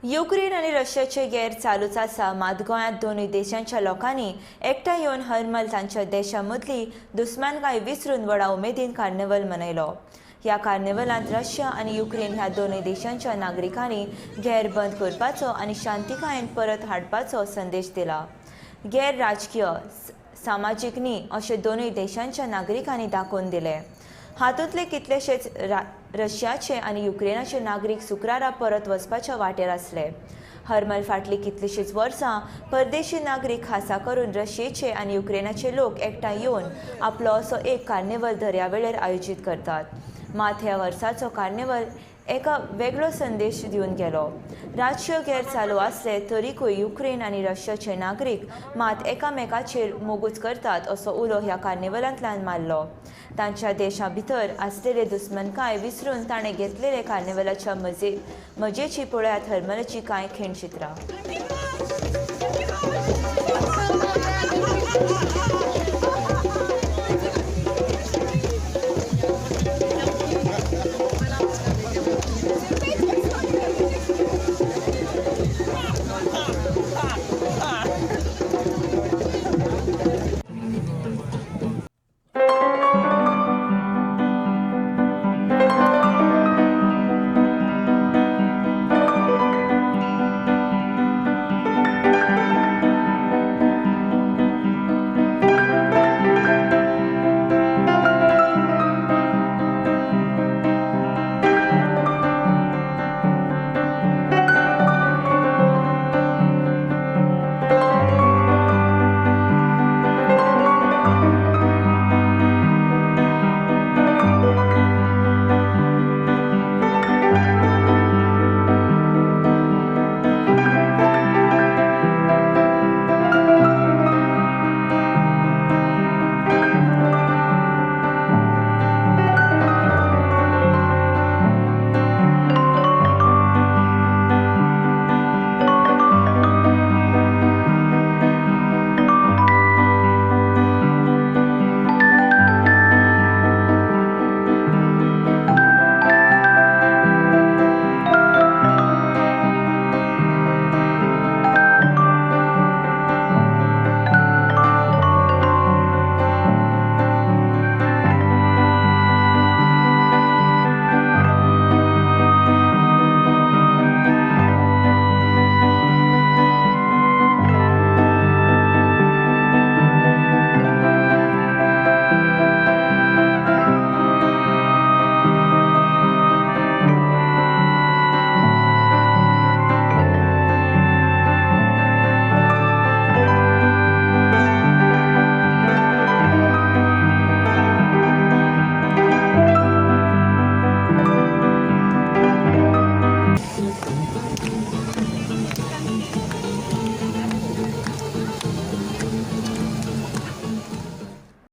Ukraine आणि रशियाचे गैर चालूच आसा, मात गोंयांत दोनूय देशांच्या लोकांनी एकठांय येवन हरमल तांच्या देशामदली दुस्मानकाय विसरून व्हडा उमेदीन कार्निवल मनयलो। ह्या कार्निवलांत रशिया आणि युक्रेन ह्या दोनूय देशांच्या नागरिकांनी गैर बंद करपाचो आणि शांतिकायेन परत हाडपाचो संदेश दिला। गैर राजकीय सामाजीक न्ही अशे दोनूय देशांच्या नागरिकांनी दाखोवन दिले। हातूंतले कितलेशेच रशियाचे आणि युक्रेनाचे नागरीक शुक्रारा परत वचपाच्या वाटेर आसले। हरमल फाटली कितलीशींच वर्सां परदेशी नागरीक खासा करून रशियेचे आणि युक्रेनाचे लोक एकठांय येवन आपलो असो एक कार्निवल दर्यावेळेर आयोजीत करतात। मात ह्या वर्साचो कार्निवल एका वेगळो संदेश दिवन गेलो। राजकीय गैर चालू आसले तरीकूय युक्रेन आणि रशियाचे नागरीक मात एकामेकाचेर मोगूच करतात असो उलो ह्या कार्निवलांतल्यान मारलो। तांच्या देशा भितर आसलेले दुस्मनकाय विसरून ताणें घेतलेले कार्निवलाच्या मजेची पळयात हरमलाची कांय खिण चित्रां।